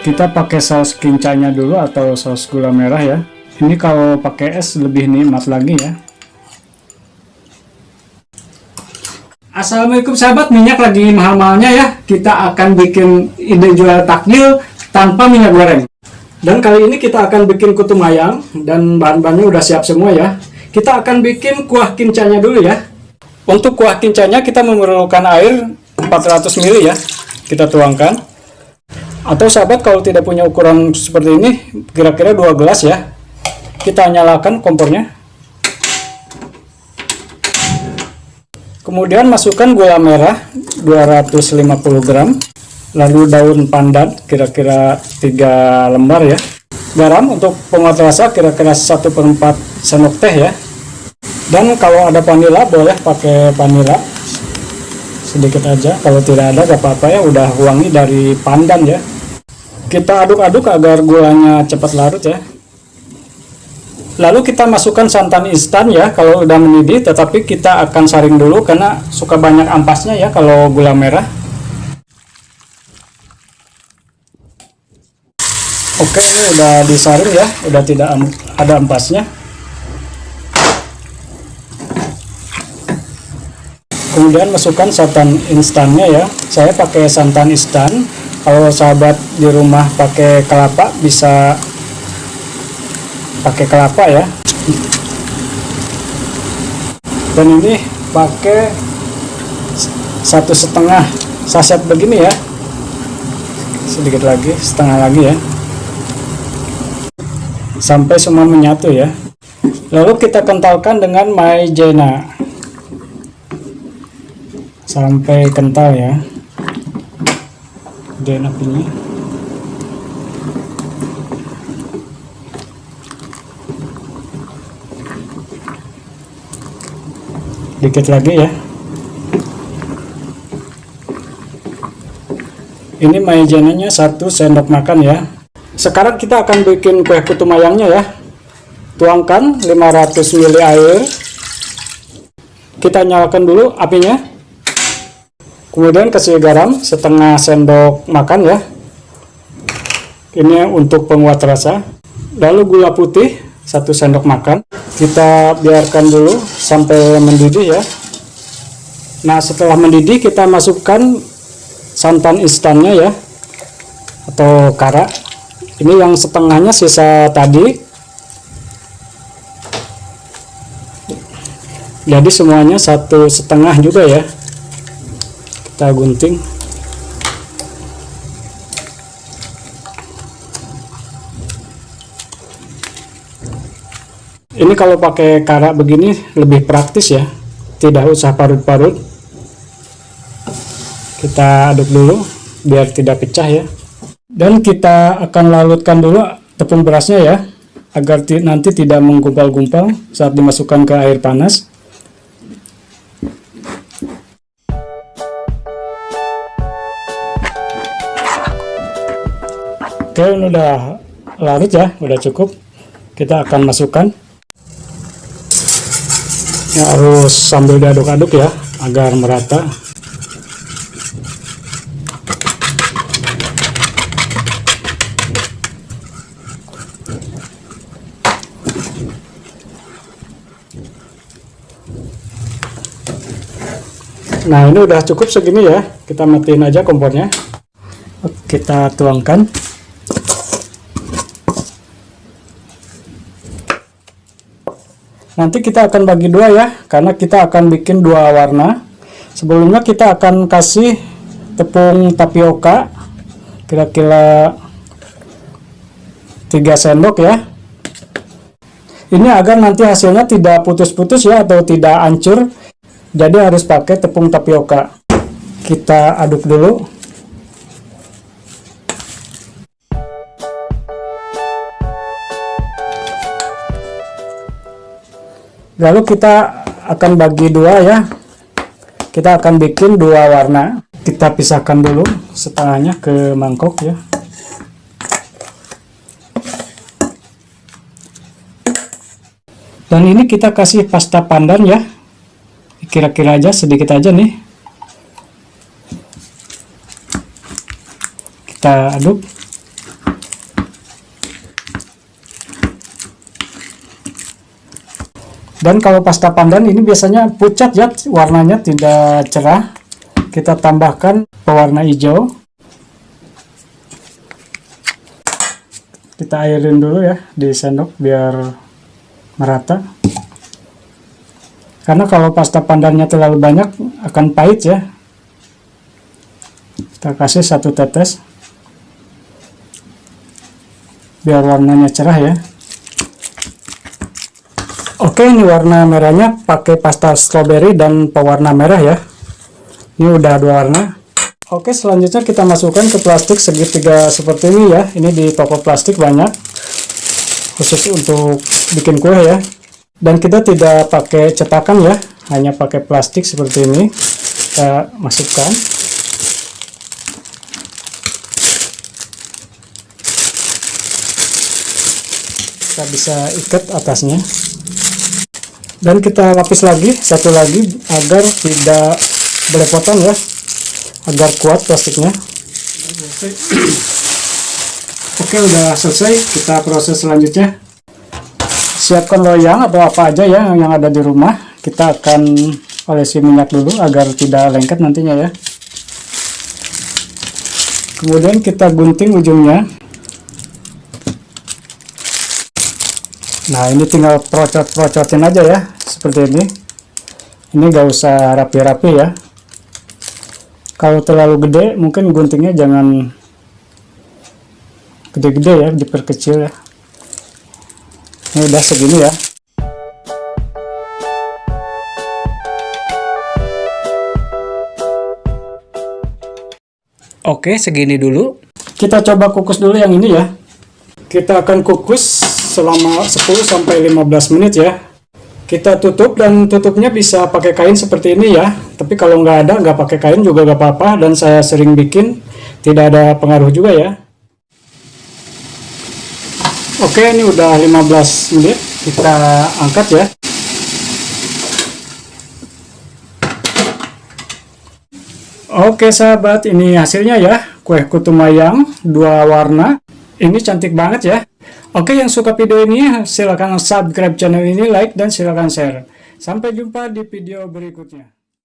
Kita pakai saus kincanya dulu atau saus gula merah ya. Ini kalau pakai es lebih nikmat lagi ya. Assalamualaikum sahabat, minyak lagi mahal-mahalnya ya. Kita akan bikin ide jual takjil tanpa minyak goreng. Dan kali ini kita akan bikin kutu mayang dan bahan-bahannya udah siap semua ya. Kita akan bikin kuah kincanya dulu ya. Untuk kuah kincanya kita memerlukan air 400 ml ya. Kita tuangkan. Atau sahabat kalau tidak punya ukuran seperti ini, kira-kira 2 gelas ya. Kita nyalakan kompornya. Kemudian masukkan gula merah 250 gram. Lalu daun pandan kira-kira 3 lembar ya. Garam untuk penguat rasa kira-kira 1/4 sendok teh ya. Dan kalau ada vanila boleh pakai vanila sedikit aja. Kalau tidak ada gak apa-apa ya, udah wangi dari pandan ya. Kita aduk-aduk agar gulanya cepat larut ya. Lalu kita masukkan santan instan ya kalau udah mendidih, tetapi kita akan saring dulu karena suka banyak ampasnya ya kalau gula merah. Oke, ini udah disaring ya, udah tidak ada ampasnya. Kemudian masukkan santan instannya ya. Saya pakai santan instan. Kalau sahabat di rumah pakai kelapa bisa pakai kelapa ya. Dan ini pakai 1,5 saset begini ya. Sedikit lagi, setengah lagi ya. Sampai semua menyatu ya. Lalu kita kentalkan dengan maizena sampai kental ya. Dan apinya. Dikit lagi ya. Ini maizenanya 1 sendok makan ya. Sekarang kita akan bikin kue putu mayangnya ya. Tuangkan 500 ml air. Kita nyalakan dulu apinya. Kemudian kasih garam setengah sendok makan ya. Ini untuk penguat rasa. Lalu gula putih 1 sendok makan. Kita biarkan dulu sampai mendidih ya. Nah, setelah mendidih kita masukkan santan instannya ya, atau kara. Ini yang setengahnya sisa tadi. Jadi semuanya 1,5 juga ya. Kita gunting. Ini kalau pakai kara begini lebih praktis ya, tidak usah parut-parut. Kita aduk dulu biar tidak pecah ya. Dan kita akan larutkan dulu tepung berasnya ya, agar nanti tidak menggumpal-gumpal saat dimasukkan ke air panas. Oke, ini udah larut ya, udah cukup. Kita akan masukkan. Ya, harus sambil diaduk-aduk ya agar merata. Nah, ini udah cukup segini ya. Kita matiin aja kompornya. Kita tuangkan. Nanti kita akan bagi 2 ya, karena kita akan bikin 2 warna. Sebelumnya kita akan kasih tepung tapioka kira-kira 3 sendok ya. Ini agar nanti hasilnya tidak putus-putus ya, atau tidak hancur. Jadi harus pakai tepung tapioka. Kita aduk dulu. Lalu kita akan bagi 2 ya. Kita akan bikin 2 warna. Kita pisahkan dulu setengahnya ke mangkok ya. Dan ini kita kasih pasta pandan ya. Kira-kira aja, sedikit aja nih. Kita aduk. Dan kalau pasta pandan ini biasanya pucat ya, warnanya tidak cerah. Kita tambahkan pewarna hijau. Kita airin dulu ya di sendok biar merata. Karena kalau pasta pandannya terlalu banyak akan pahit ya. Kita kasih 1 tetes biar warnanya cerah ya. Oke, ini warna merahnya pakai pasta stroberi dan pewarna merah ya. Ini udah 2 warna. Oke, selanjutnya kita masukkan ke plastik segitiga seperti ini ya. Ini di toko plastik banyak, khusus untuk bikin kue ya. Dan kita tidak pakai cetakan ya, hanya pakai plastik seperti ini. Kita masukkan. Kita bisa ikat atasnya. Dan kita lapis lagi, satu lagi agar tidak belepotan ya, agar kuat plastiknya. Oke, udah selesai. Kita proses selanjutnya. Siapkan loyang atau apa aja ya yang ada di rumah. Kita akan olesi minyak dulu agar tidak lengket nantinya ya. Kemudian kita gunting ujungnya. Nah, ini tinggal procot-procotin aja ya, seperti ini. Ini gak usah rapi-rapi ya. Kalau terlalu gede, mungkin guntingnya jangan gede-gede ya, diperkecil ya. Ini udah segini ya. Oke, segini dulu. Kita coba kukus dulu yang ini ya. Kita akan kukus selama 10-15 menit ya. Kita tutup, dan tutupnya bisa pakai kain seperti ini ya. Tapi kalau nggak ada, nggak pakai kain juga nggak apa-apa. Dan saya sering bikin, tidak ada pengaruh juga ya. Oke, ini udah 15 menit. Kita angkat ya. Oke sahabat, ini hasilnya ya. Kue kutu mayang 2 warna. Ini cantik banget ya. Oke, yang suka video ini silahkan subscribe channel ini, like, dan silahkan share. Sampai jumpa di video berikutnya.